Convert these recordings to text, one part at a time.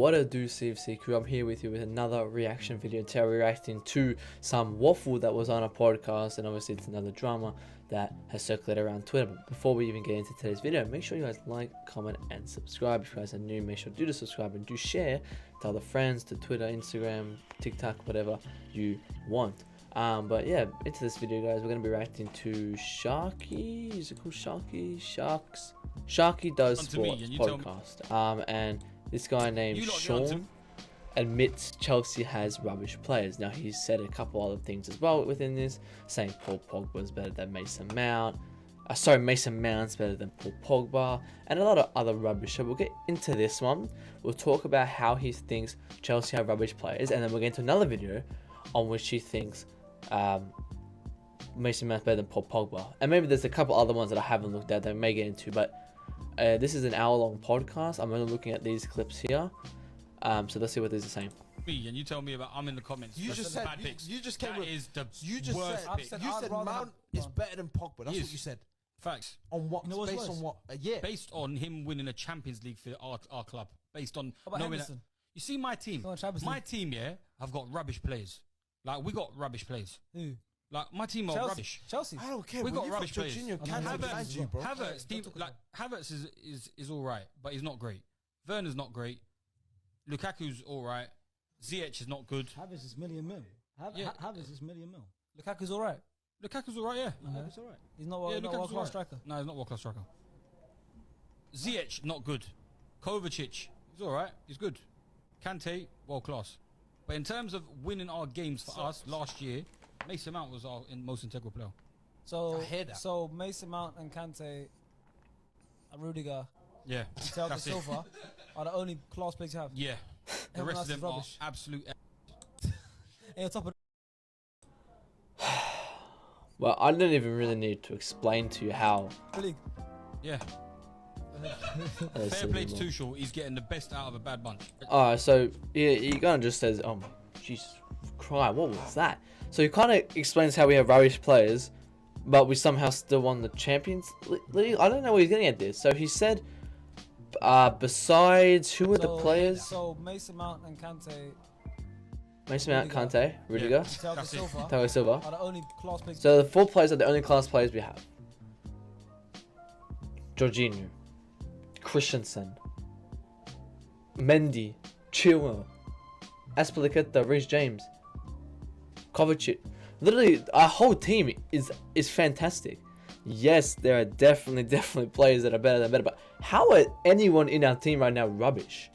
What a do, CFC crew. I'm here with you with another reaction video. Today we're reacting to some waffle that was on a podcast, and obviously it's another drama that has circulated around Twitter. But before we even get into today's video, make sure you guys like, comment, and subscribe. If you guys are new, make sure to do subscribe and do share to other friends, to Twitter, Instagram, TikTok, whatever you want. But yeah, into this video, guys, we're gonna be reacting to Sharky. Is it called Sharky? Sharky Does Sport podcast. And this guy named Shaun admits Chelsea has rubbish players. Now, he's said a couple other things as well within this, saying Paul Pogba is better than Mason Mount. Mason Mount's better than Paul Pogba, and a lot of other rubbish. So we'll get into this one. We'll talk about how he thinks Chelsea have rubbish players, and then we'll get into another video on which he thinks Mason Mount's better than Paul Pogba. And maybe there's a couple other ones that I haven't looked at that I may get into, but this is an hour-long podcast. I'm only looking at these clips here. So let's see what these are saying. And you tell me about I'm in the comments. You just said bad picks. You just came that with is the you just worst said, pick. you said Mount is better than Pogba. That's what you said. Facts. On what? You know what's based worse? on what? Yeah. Based on him winning a Champions League for our club. Based on knowing that. Henderson? You see my team. My team, yeah, have got rubbish players. Like we got rubbish players. Who? Like my team are rubbish. Chelsea. I don't care. We got rubbish players. Havertz, Havertz is all right, but he's not great. Werner's not great. Lukaku's all right. Ziyech is not good. Havertz is million mil. Havertz is million mil. Lukaku's all right. Lukaku's all right, yeah. Lukaku's all right. He's not a world-class striker. No, he's not a world-class striker. Ziyech, not good. Kovacic, he's all right. He's good. Kante, world-class. But in terms of winning our games for us last year, Mason Mount was our most integral player. So, I hear that. so Mason Mount and Kante, Rudiger, Yeah, Thiago Silva are the only class players you have. Yeah, the rest of them are absolute. And on top of Well, I don't even really need to explain to you how. the league. Yeah. Fair play to Tuchel. He's getting the best out of a bad bunch. So he kind of just says, "Oh, Jesus Christ, what was that?" So he kind of explains how we have rubbish players, but we somehow still won the Champions League. I don't know where he's getting at this. So he said, besides who are the players? So Mason Mount and Kante, Mason Mount, Kante, Rudiger, Thiago Silva Silva. are the only class players. So the 4 players are the only class players we have. Jorginho, Christensen, Mendy, Chilwell, Azpilicueta, Reece James, Kovacic. Literally, our whole team is fantastic. Yes, there are definitely players that are better, but how are anyone in our team right now rubbish?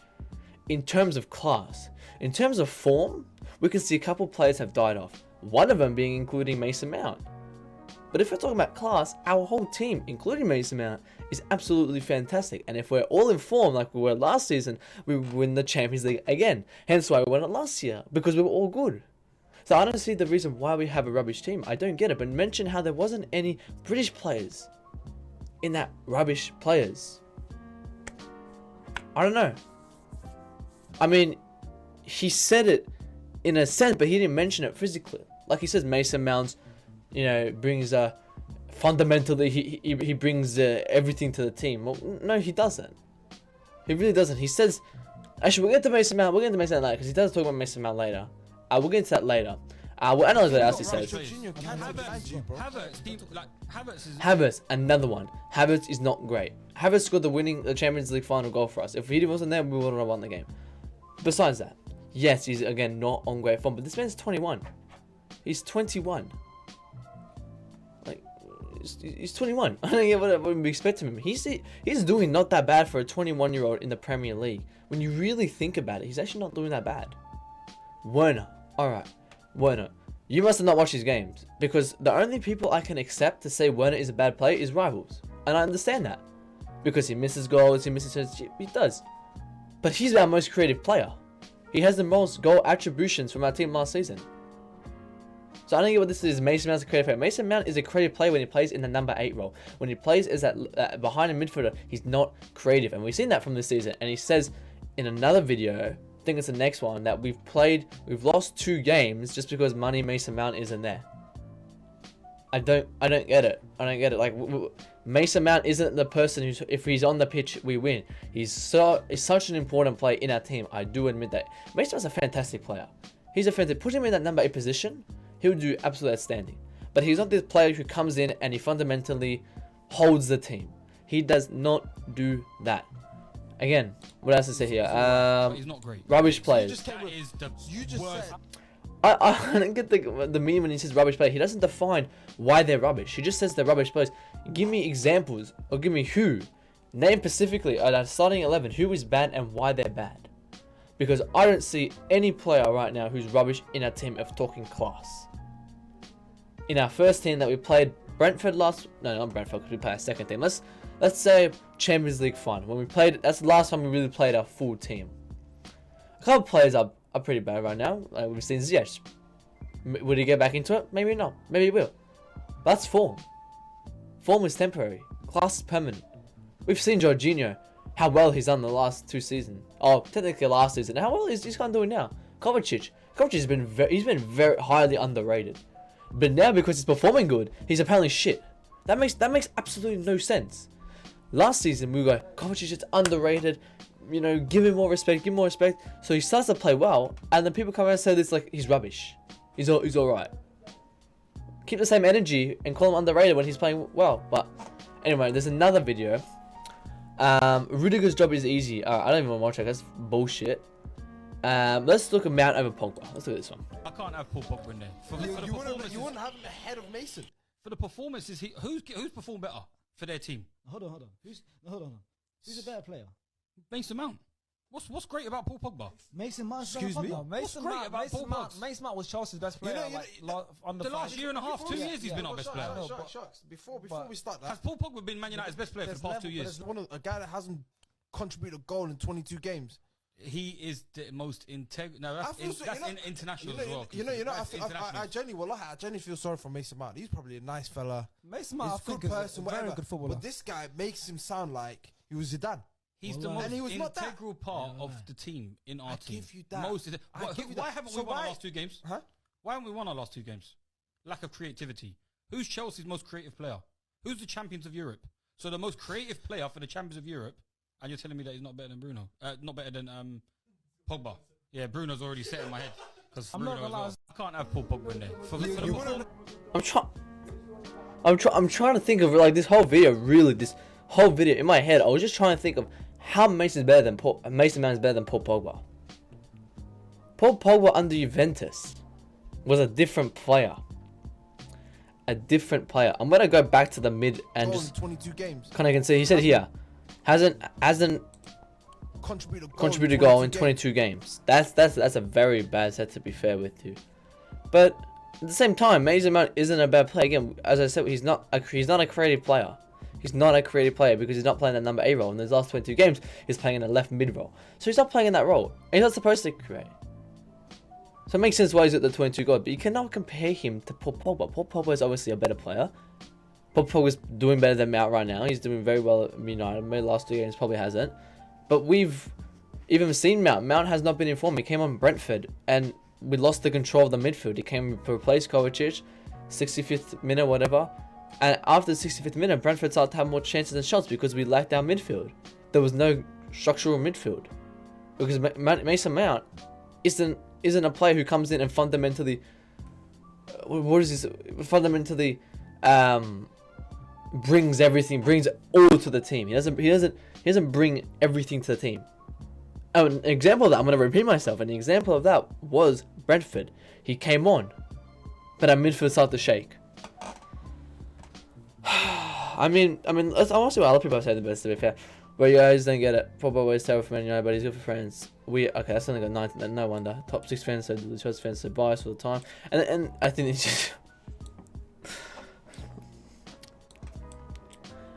In terms of class, in terms of form, we can see a couple players have died off. One of them being including Mason Mount. But if we're talking about class, our whole team, including Mason Mount, is absolutely fantastic. And if we're all in form like we were last season, we win the Champions League again. Hence why we won it last year, because we were all good. So I don't see the reason why we have a rubbish team. I don't get it. But mention how there wasn't any British players in that rubbish players. I don't know. I mean, he said it in a sense, but he didn't mention it physically. Like he says, Mason Mount, brings fundamentally he brings everything to the team. Well, no, he doesn't. He really doesn't. He says, actually, we'll get to Mason Mount. We'll get to Mason Mount later because he does talk about Mason Mount later. We'll get into that later. We'll analyze what else he says. Havertz, another one. Havertz is not great. Havertz scored the Champions League final goal for us. If he wasn't there, we wouldn't have won the game. Besides that, yes, he's again not on great form, but this man's 21. He's 21. Like, he's 21. I don't get what we expect from him. He's doing not that bad for a 21-year-old in the Premier League. When you really think about it, he's actually not doing that bad. Werner. Alright. Werner. You must have not watched his games. Because the only people I can accept to say Werner is a bad player is rivals. And I understand that. Because he misses goals, he does. But he's our most creative player. He has the most goal attributions from our team last season. So I don't get what this is. Mason Mount's a creative player. Mason Mount is a creative player when he plays in the number 8 role. When he plays as that behind a midfielder, he's not creative. And we've seen that from this season. And he says in another video, I think it's the next one, that we've lost 2 games just because Mason Mount isn't there. I don't get it. I don't get it. Like Mason Mount isn't the person who's, if he's on the pitch, we win. He's such an important player in our team. I do admit that. Mason Mount's a fantastic player. He's a fantastic. Put him in that number 8 position, he would do absolutely outstanding. But he's not this player who comes in and he fundamentally holds the team. He does not do that. Again, what else to say here? He's not great. Rubbish players. You just said. I don't get the meaning when he says rubbish player. He doesn't define why they're rubbish. He just says they're rubbish players. Give me examples, or give me who. Name specifically at our starting 11 who is bad and why they're bad. Because I don't see any player right now who's rubbish in our team of talking class. In our first team that we played Brentford last... No, not Brentford, because we played our second team. Let's say Champions League fun. When we played... That's the last time we really played our full team. A couple of players are pretty bad right now. We've seen Ziyech. Would he get back into it? Maybe not. Maybe he will. But that's form. Form is temporary. Class is permanent. We've seen Jorginho, how well he's done the last 2 seasons. Oh, technically last season. How well he's kind of doing now. Kovacic has been very highly underrated. But now because he's performing good, he's apparently shit. That makes absolutely no sense. Last season we go, Kovacic is underrated. You know, give him more respect, give him more respect. So he starts to play well, and then people come out and say this like he's rubbish. He's all right. Keep the same energy and call him underrated when he's playing well. But anyway, there's another video. Rudiger's job is easy. I don't even want to watch it. That's bullshit. Let's look at Mount over Pogba. Let's look at this one. I can't have Paul Pogba in there. You wouldn't have him ahead of Mason. For the performances, who's performed better for their team? Hold on. Who's a better player? Mason Mount. What's great about Paul Pogba? Mason Mount. Excuse me? Mason Mount was Chelsea's best player. The last year and a half, 2 years, he's been our best player. Shucks. Before we start that, Has Paul Pogba been Man United's best player for the past 2 years? a guy that hasn't contributed a goal in 22 games. He is the most integral. No, that's international as well. I genuinely feel sorry for Mason Mount. He's probably a nice fella. Mason Mount, he's a good person, very good footballer. But this guy makes him sound like he was Zidane. He's the most integral part of the team in our team. Give you that. Why haven't we won our last 2 games? Huh? Why haven't we won our last 2 games? Lack of creativity. Who's Chelsea's most creative player? Who's the champions of Europe? So the most creative player for the champions of Europe, and you're telling me that he's not better than Bruno? Not better than Pogba. Yeah, Bruno's already set in my head. Because I can't have Paul Pogba in there. I'm trying to think of like this whole video. Really, this whole video in my head. I was just trying to think of how Mason Mount is better than Paul Pogba. Paul Pogba under Juventus was a different player. I'm gonna go back to the mid and just 22 games. Kind of can see he said here hasn't contributed goal in 22 games. That's a very bad set, to be fair with you. But at the same time, Mason Mount isn't a bad player. Again, as I said, he's not a creative player. He's not a creative player because he's not playing that number 8 role. In those last 22 games, he's playing in a left mid role. So he's not playing in that role. And he's not supposed to create. So it makes sense why he's at the 22 goal. But you cannot compare him to Paul Pogba. Paul Pogba is obviously a better player. Paul Pogba is doing better than Mount right now. He's doing very well at United. Maybe the last 2 games probably hasn't. But we've even seen Mount. Mount has not been informed. He came on Brentford and we lost the control of the midfield. He came to replace Kovacic, 65th minute, whatever. And after the 65th minute, Brentford started to have more chances than shots because we lacked our midfield. There was no structural midfield. Because Mason Mount isn't a player who comes in and fundamentally... Fundamentally brings all to the team. He doesn't bring everything to the team. An example of that, I'm going to repeat myself. An example of that was Brentford. He came on, but our midfield started to shake. I want to see what other people say the best, to be fair. But you guys don't get it. Pogba always terrible for Man United, but he's good for friends. That's only got 19. No wonder. Top 6 fans, so the Chelsea fans, so biased all the time. And I think it's just.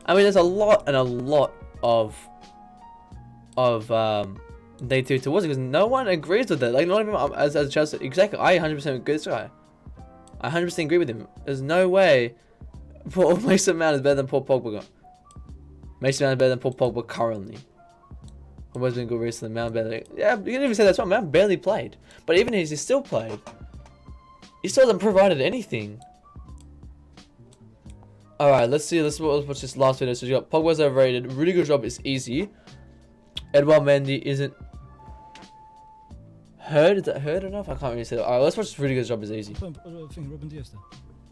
There's a lot of negativity towards it because no one agrees with it. Like, not even as Chelsea. Exactly. I 100% agree with this guy. I 100% agree with him. There's no way Mason Mount is better than Paul Pogba. Mason Mount is better than Paul Pogba currently. Pogba's been good recently. Mount better. Yeah, you can even say that's wrong. Mount barely played. But even if he still played, he still hasn't provided anything. Alright, let's see. Let's watch this last video. So you got Pogba's overrated. Really good job is easy. Edouard Mendy isn't heard. Is that heard enough? I can't really say that. Alright, let's watch this really good job is easy. Ruben Diaz there.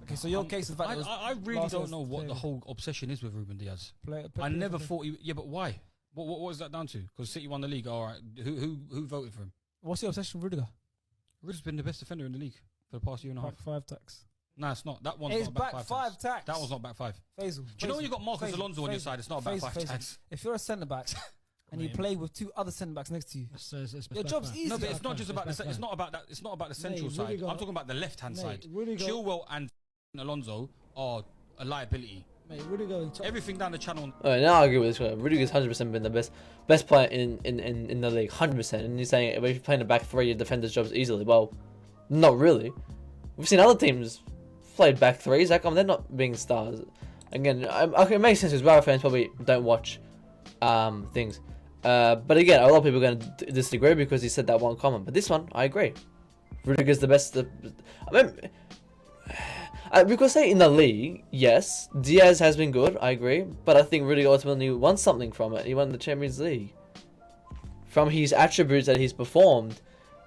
Okay, so your case is the fact that I really don't know what the whole obsession is with Ruben Diaz. I never thought he. Yeah, but why? What is that down to? Because City won the league. All right, who voted for him? What's your obsession with Rudiger? Rudiger's been the best defender in the league for the past year and a half. Back 5 tax. Nah, it's not. That one's It's not back back 5 5 tax. That one's not back 5. Faisal. Do you know when you got Marcus Alonso on your side? It's not back 5 tax. If you're a centre back and you play with 2 other centre backs next to you, your job's easy. No, but it's not just about the. It's not about that. It's not about the central side. I'm talking about the left hand side. Chilwell and Alonso are a liability. Mate, Rudiger. Everything down the channel. Alright, now I agree with this one. Rudiger's 100% been the best player in the league, 100%. And you're saying if you're playing a back 3, your defender's jobs easily. Well, not really. We've seen other teams played back 3s. How come they're not being stars? Again, okay, it makes sense because Barra fans probably don't watch things. But again, a lot of people are going to disagree because he said that one comment. But this one, I agree. Rudiger's the best. I mean, we could say in the league, yes, Diaz has been good, I agree, but I think Rudiger ultimately won something from it. He won the Champions League. From his attributes that he's performed,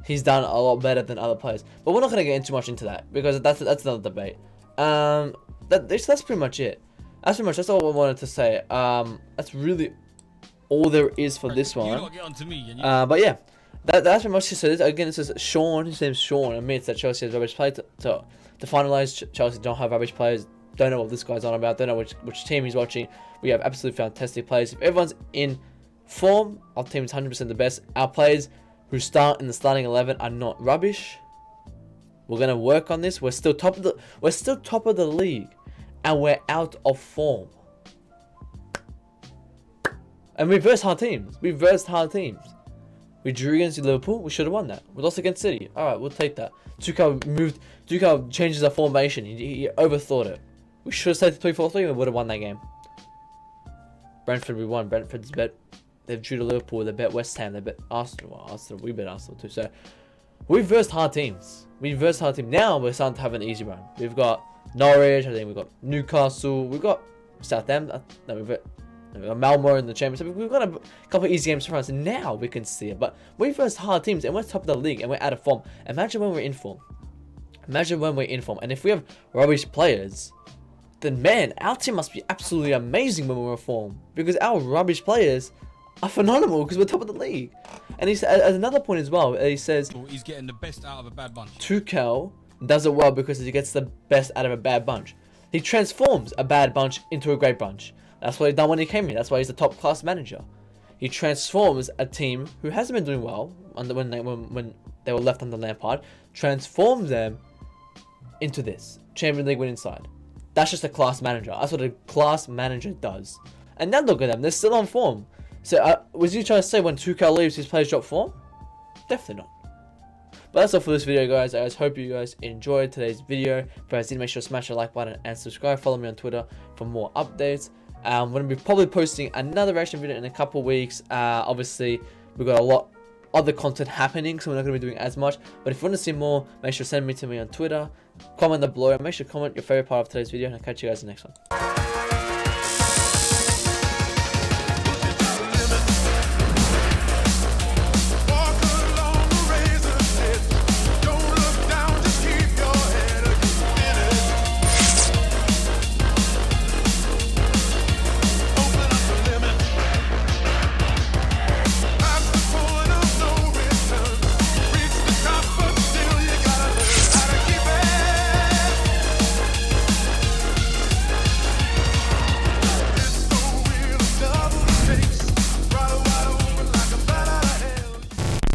he's done a lot better than other players. But we're not going to get too much into that, because that's another debate. That's pretty much it. That's all I wanted to say. That's really all there is for this one. You don't get on to me. But yeah, that's pretty much just it. Again, this is Sean, his name's Sean, admits that Chelsea has rubbish play to finalise. Chelsea don't have rubbish players. Don't know what this guy's on about. Don't know which team he's watching. We have absolutely fantastic players. If everyone's in form, our team is 100% the best. Our players who start in the starting 11 are not rubbish. We're gonna work on this. We're still top of the league, and we're out of form. And we versed hard teams. We drew against Liverpool. We should have won that. We lost against City. All right, we'll take that. Tuchel changes our formation. He overthought it. We should have stayed 3-4-3 and we would have won that game. Brentford, we won. Brentford's bet. They've drew to Liverpool. They bet West Ham. They bet Arsenal. Well, Arsenal. We bet Arsenal too. So we've versed hard teams. Now we're starting to have an easy run. We've got Norwich. I think we've got Newcastle. We've got Southampton. No, we've got Malmo in the Champions League. We've got a couple of easy games for us. Now we can see it. But we versed hard teams and we're top of the league and we're out of form. Imagine when we're in form. And if we have rubbish players, then man, our team must be absolutely amazing when we're in form. Because our rubbish players are phenomenal because we're top of the league. And he said, at another point as well, he says he's getting the best out of a bad bunch. Tuchel does it well because he gets the best out of a bad bunch. He transforms a bad bunch into a great bunch. That's what he done when he came here. That's why he's the top class manager. He transforms a team who hasn't been doing well when they were left under Lampard, transforms them into this Champions League winning side. That's just a class manager. That's what a class manager does. And now look at them. They're still on form. So was you trying to say when Tuchel leaves, his players drop form? Definitely not. But that's all for this video, guys. I just hope you guys enjoyed today's video. If you guys did, make sure to smash the like button and subscribe. Follow me on Twitter for more updates. I'm going to be probably posting another reaction video in a couple weeks. Obviously, we've got a lot other content happening, so we're not going to be doing as much. But if you want to see more, make sure to send me on Twitter. Comment below and make sure to comment your favorite part of today's video, and I'll catch you guys in the next one.